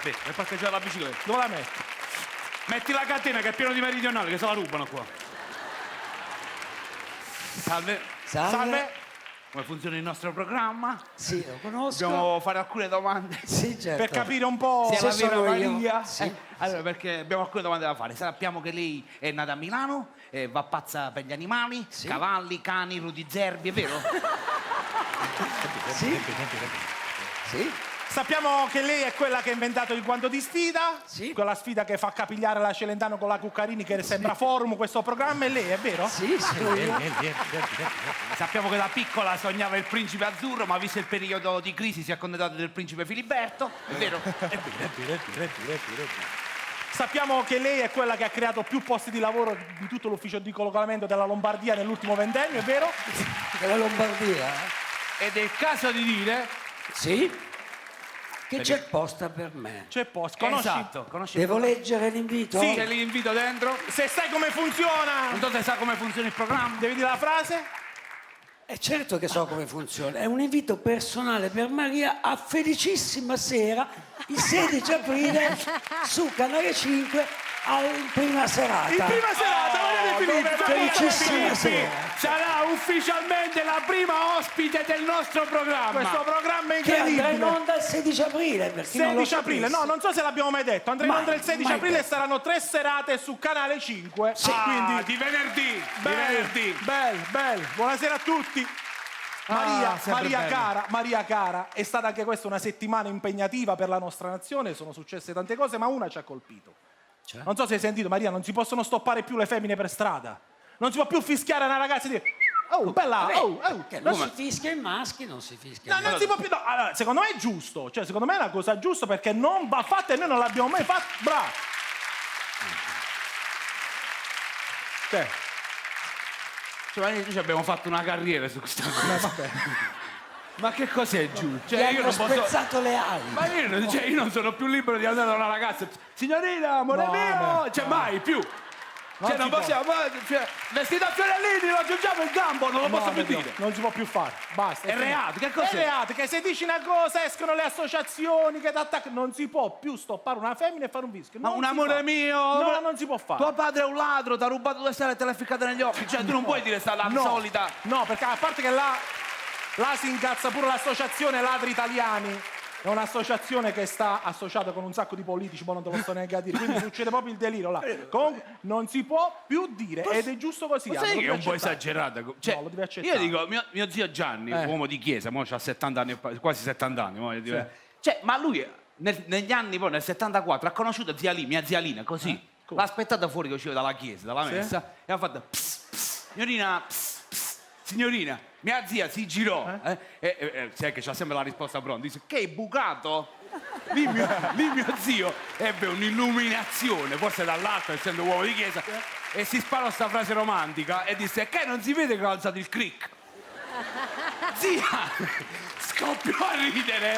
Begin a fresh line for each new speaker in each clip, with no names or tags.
Aspetta, per parcheggiare la bicicletta.
Dove la metti?
Metti la catena che è pieno di meridionali, che se la rubano qua. Salve.
Salve.
Come funziona il nostro programma?
Sì, lo conosco.
Dobbiamo fare alcune domande.
Sì, certo.
Per capire un po'...
Se
Se
la vera
sono io.
Maria.
Sì.
Allora, perché abbiamo alcune domande da fare. Sappiamo che lei è nata a Milano, va pazza per gli animali,
Sì.
cavalli, cani, Rudy Zerbi, è vero?
Sì. Sì.
Sappiamo che lei è quella che ha inventato il guanto di sfida,
Sì.
quella sfida che fa capigliare la Celentano con la Cuccarini che sembra forum questo programma, e lei, è vero?
Sì, sono io.
Sappiamo che da piccola sognava il principe azzurro, ma visto il periodo di crisi si è accontentato del principe Filiberto, è vero?
Sappiamo che lei è quella che ha creato più posti di lavoro di tutto l'ufficio di collocamento della Lombardia nell'ultimo ventennio, è vero?
Della Lombardia.
Ed è il caso di dire...
Sì. Che c'è posta per me.
C'è posto, conosci?
Esatto, conosci
Devo leggere l'invito?
Sì.
C'è l'invito dentro?
Se sai come funziona,
Non so se sa come funziona il programma.
devi dire la frase?
Certo che so come funziona. È un invito personale per Maria a Felicissima Sera il 16 aprile su Canale 5 in prima serata.
In prima serata, Maria De Filippi,
Felicissima sera.
Sarà ufficialmente la prima ospite del nostro programma.
Questo programma è
Che andrà in
incredibile.
onda il 16 aprile. Per chi non lo
16 aprile,
sapesse.
no, non so se l'abbiamo mai detto. Andrà in
Mai,
onda il 16
mai
aprile e
detto.
saranno 3 serate su Canale 5.
Sì.
Quindi,
Di venerdì. Di
bello,
venerdì.
bello. Buonasera a tutti. Maria,
sempre bello.
Maria cara, è stata anche questa una settimana impegnativa per la nostra nazione, sono successe tante cose, ma una ci ha colpito.
Cioè?
Non so se hai sentito, Maria, non si possono stoppare più le femmine per strada. Non si può più fischiare a una ragazza e dire "Oh, bella, oh".
Che non si fischia i maschi, non si fischia
No,
i
non si può più. No, allora, secondo me è giusto. Cioè, secondo me è una cosa giusta perché non va fatta e noi non l'abbiamo mai fatta. Bravo. Cioè,
Noi ci abbiamo fatto una carriera su questa cosa.
vabbè.
Ma che cos'è giù?
Gli
Cioè, io
hanno
non posso...
spezzato le ali.
Ma io non sono più libero di andare da una ragazza. Signorina, amore
No,
mio!
vabbè,
Cioè,
no.
mai più. Cioè, non
si può.
possiamo. Cioè, vestito a fiorellini, lo aggiungiamo il gambo, non lo posso più
Vedi,
dire.
non si può più fare. Basta.
È
finito.
reato, che
È
cos'è?
reato, che se dici una cosa escono le associazioni che ti attaccano. Non si può più stoppare una femmina e fare un fischio.
Ma
Non
un
si
amore
fa.
mio!
No, non si può fare.
Tuo padre è un ladro, ti ha rubato 2 stelle e te l'hai ficcata negli occhi. Cioè, tu non puoi dire sta la
No,
solita.
no, perché a parte che là si incazza pure l'associazione Ladri Italiani. È un'associazione che sta associata con un sacco di politici, poi non te lo sto neanche a dire, quindi succede proprio il delirio là. Comunque non si può più dire ed è giusto così.
Ma
Anna,
sai
lo
che è
devi
un po'
accettare.
esagerato? Cioè,
No, lo devi accettare.
io dico, mio zio Gianni, uomo di chiesa, mo c'ha 70 anni, quasi 70 anni. Cioè, ma lui negli anni, poi nel 74, ha conosciuto mia zia Lina, così.
Come?
L'ha aspettata fuori che usciva dalla chiesa, dalla messa, e ha fatto pss, pss, signorina, pss, pss, signorina. Mia zia si girò, sai che c'ha sempre la risposta pronta, dice, che hai bucato? Lì mio zio ebbe un'illuminazione, forse dall'alto, essendo uomo di chiesa, e si sparò sta frase romantica e disse, che non si vede che ho alzato il crick? Zia scoppiò a ridere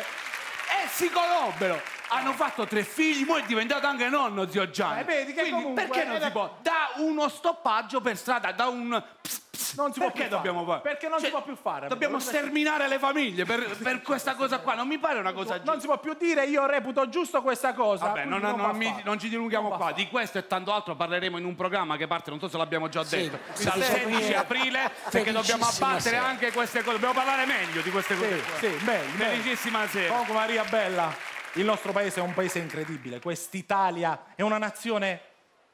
e si conobbero. Hanno fatto 3 figli, mo è diventato anche nonno zio Gianni.
vedi che
Quindi,
comunque
perché non
era-
si può? Da uno stoppaggio per strada, da un
Non si può
perché
più
dobbiamo fare?
Perché non si può più fare.
Dobbiamo
Lo devi
sterminare le famiglie per questa cosa qua. Non mi pare una cosa giusta.
Non si può più dire io reputo giusto questa cosa.
Vabbè,
quindi va fatta.
non ci dilunghiamo
Non va
qua.
fatta.
Di questo e tanto altro parleremo in un programma che parte, non so se l'abbiamo già
Sì,
detto,
sì,
dal
sì,
16
sì.
aprile, perché dobbiamo
Felicissima
abbattere
sera.
anche queste cose. Dobbiamo parlare meglio di queste cose qua.
Sì, meglio.
Felicissima sera.
Comunque Maria Bella, il nostro paese è un paese incredibile. Quest'Italia è una nazione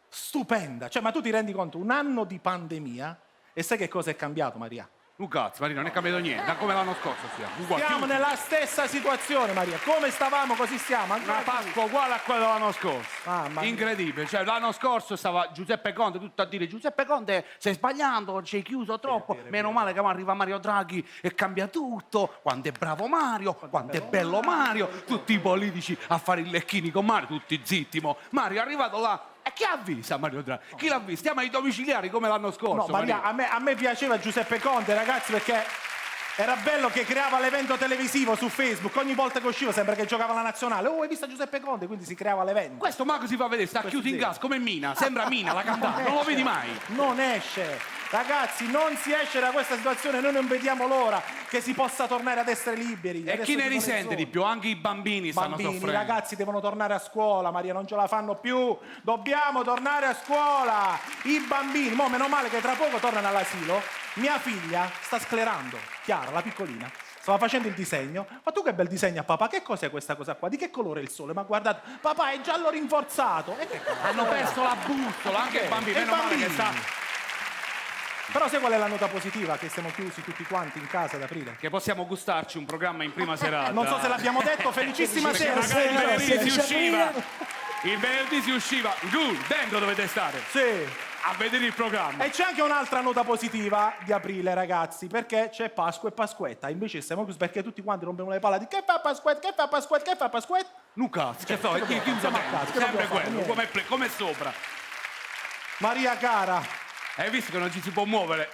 stupenda. Cioè, ma tu ti rendi conto, un anno di pandemia e sai che cosa è cambiato, Maria?
Un cazzo, Marino, non è cambiato niente, da come l'anno scorso stiamo. Uguale,
Siamo
chiusi.
nella stessa situazione, Maria. Come stavamo, così stiamo. Ancora
Una Pasqua uguale a quella dell'anno scorso.
Mamma mia.
Incredibile, cioè l'anno scorso stava Giuseppe Conte tutto a dire Giuseppe Conte stai sbagliando, ci hai chiuso troppo, meno male che arriva Mario Draghi e cambia tutto, quanto è bravo Mario, quanto è bello Mario, tutti i politici a fare i lecchini con Mario, tutti zitti mo. Mario è arrivato là e chi ha visto Mario Draghi? Chi l'ha visto? Stiamo ai domiciliari come l'anno
No,
scorso.
Maria, a me piaceva Giuseppe Conte, ragazzi, perché Era bello che creava l'evento televisivo su Facebook, ogni volta che usciva sembra che giocava la nazionale. Oh, hai visto Giuseppe Conte? Quindi si creava l'evento.
Questo mago si fa vedere, sta chiuso in gas come Mina, sembra Mina la cantante, non lo vedi mai.
Non esce. Ragazzi, non si esce da questa situazione, noi non vediamo l'ora che si possa tornare ad essere liberi.
E chi ne risente di più? Anche i bambini stanno
Bambini, i
soffrendo.
ragazzi devono tornare a scuola, Maria, non ce la fanno più. Dobbiamo tornare a scuola. I bambini, mo meno male che tra poco tornano all'asilo. Mia figlia sta sclerando, Chiara, la piccolina. Stava facendo il disegno. Ma tu che bel disegno, papà? Che cos'è questa cosa qua? Di che colore è il sole? Ma guardate, papà, è giallo rinforzato. E che
Hanno perso la bussola, anche i bambini. Meno male che sta...
Però sai qual è la nota positiva? Che siamo chiusi tutti quanti in casa ad aprile.
Che possiamo gustarci un programma in prima serata.
Non so se l'abbiamo detto, felicissima
Perché
sera.
magari il venerdì si
16
usciva.
aprile.
Il venerdì si usciva. Dentro dovete stare.
Sì.
A vedere il programma.
E c'è anche un'altra nota positiva di aprile, ragazzi, perché c'è Pasqua e Pasquetta. Invece siamo chiusi perché tutti quanti rompiamo le palle di che fa Pasquetta, che fa Pasquetta, che fa Pasquetta.
Luca, che so, chi usa
Siamo a
bene.
casa, che
Sempre
dobbiamo fare?
quello,
Niente.
come sopra.
Maria cara,
Hai visto che non ci si può muovere?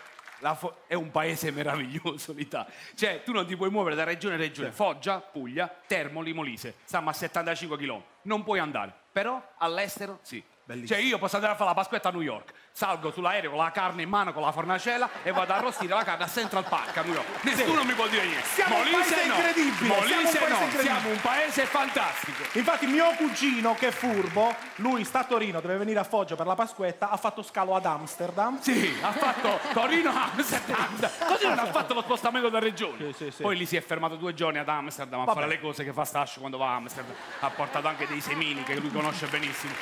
È un paese meraviglioso l'Italia. Cioè, tu non ti puoi muovere da regione a regione. Foggia, Puglia, Termoli, Molise. Stiamo a 75 km. Non puoi andare. Però all'estero sì.
Bellissimo.
Cioè, io posso andare a fare la Pasquetta a New York. Salgo sull'aereo con la carne in mano, con la fornacella e vado a arrostire la carne a Central Park a New York. Nessuno mi può dire niente.
Siamo un paese incredibile,
Molise
siamo un paese
no.
incredibile.
Siamo un paese fantastico.
infatti mio cugino che è furbo, lui sta a Torino, deve venire a Foggia per la Pasquetta, ha fatto scalo ad Amsterdam.
Sì, ha fatto Torino Amsterdam. Così non ha fatto lo spostamento da regione.
Sì, sì.
Poi lì si è fermato 2 giorni ad Amsterdam a
Vabbè.
fare le cose che fa Stascio quando va a Amsterdam. Ha portato anche dei semini che lui conosce benissimo.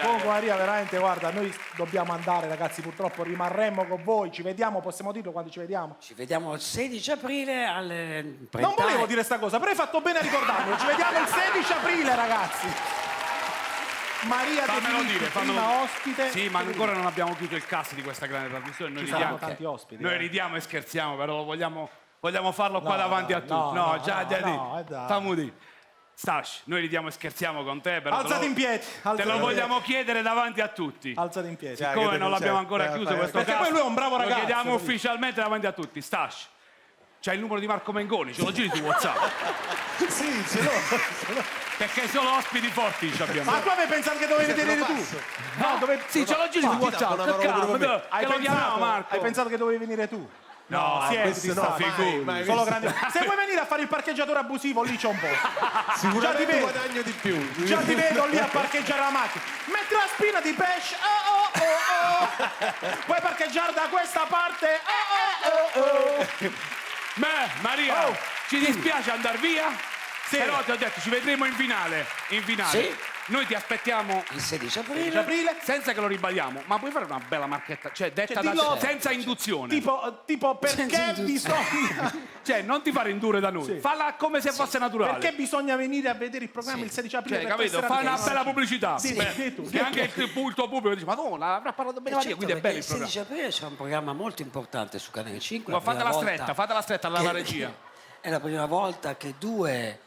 Comunque Maria, veramente, guarda, noi dobbiamo andare, ragazzi, purtroppo rimarremo con voi, ci vediamo, possiamo dirlo quando ci vediamo?
Ci vediamo il 16 aprile alle
Non volevo dire sta cosa, però hai fatto bene a ricordarlo, ci vediamo il 16 aprile, ragazzi. Maria De
Fammelo
Filippi,
dire,
prima ospite.
Sì, ma ancora non abbiamo chiuso il cast di questa grande trasmissione. Noi
Ci
ridiamo,
saranno tanti ospiti.
noi ridiamo e scherziamo, però vogliamo farlo qua
No,
davanti
no,
a tutti.
no, no,
già,
no,
già
no,
lì.
dai.
Fammi dire. Stash, noi ridiamo e scherziamo con te, però
Alzate in piedi.
te lo vogliamo chiedere davanti a tutti.
Alzate in piedi.
Come non l'abbiamo ancora chiuso questo
Perché
cast,
poi lui è un bravo ragazzo,
lo chiediamo
capito?
ufficialmente davanti a tutti. Stash, c'hai il numero di Marco Mengoni, ce lo giri su WhatsApp.
Sì, ce l'ho.
Perché solo ospiti forti ci abbiamo.
Ma tu avevi pensato che dovevi venire tu? No,
Sì, ce lo giri su WhatsApp.
una
Che
parola
calma,
pure per me.
che lo chiamiamo Marco.
Hai pensato che dovevi venire tu?
No,
siete
questo no,
distratti.
figuri. Ma
Solo grandi. Se vuoi venire a fare il parcheggiatore abusivo, lì c'è un po'.
Sicuramente
Già ti vedo.
guadagno di più.
Già ti vedo lì a parcheggiare la macchina. Metti la spina di pesce. Puoi parcheggiare da questa parte.
Beh, Maria,
Oh.
ci dispiace andare via,
Sì.
però ti ho detto, ci vedremo in finale. In finale.
Sì.
Noi ti aspettiamo
Il 16
16
aprile.
aprile.
senza che lo ribadiamo, ma puoi fare una bella marchetta, cioè detta da
dillo-
senza induzione.
Tipo perché bisogna.
Cioè, non ti fare indurre da noi,
Sì.
falla come se fosse naturale.
Perché bisogna venire a vedere il programma il 16 aprile?
Cioè,
per
capito?
essere
Fai una
attivi.
bella pubblicità.
Sì,
Beh,
sì, tu.
che anche il tuo pubblico dice, Madonna, avrà parlato bene Maria,
Certo,
quindi è
perché
bello il
il
programma.
16 aprile c'è un programma molto importante su Canale 5.
Ma
la prima
fatela stretta alla
che-
regia.
È la prima volta che due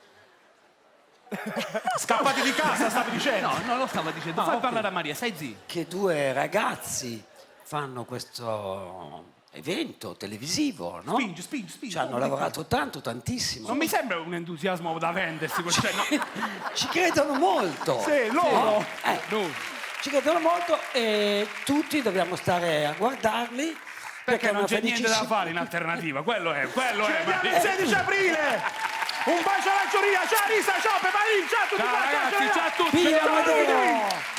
Scappati di casa, stavi dicendo.
No, non lo stavo dicendo, fai parlare a Maria, stai zitto.
ragazzi fanno questo evento televisivo, no?
Spingi.
Ci hanno lavorato tantissimo.
Non mi sembra un entusiasmo da vendersi, cioè, no.
Ci credono molto.
Sì, loro.
No.
Ci credono molto e tutti dobbiamo stare a guardarli.
Perché
è
non
una
c'è niente da
felicissima-
fare in alternativa, quello è.
Ci vediamo il
Maria.
16 aprile. Un bacio alla giuria. Ciao Risa, ciao Peparin, ciao a tutti
Ciao
quanti.
ragazzi, ciao a tutti.
Via
Ciao,
Amedeo!
Luigi.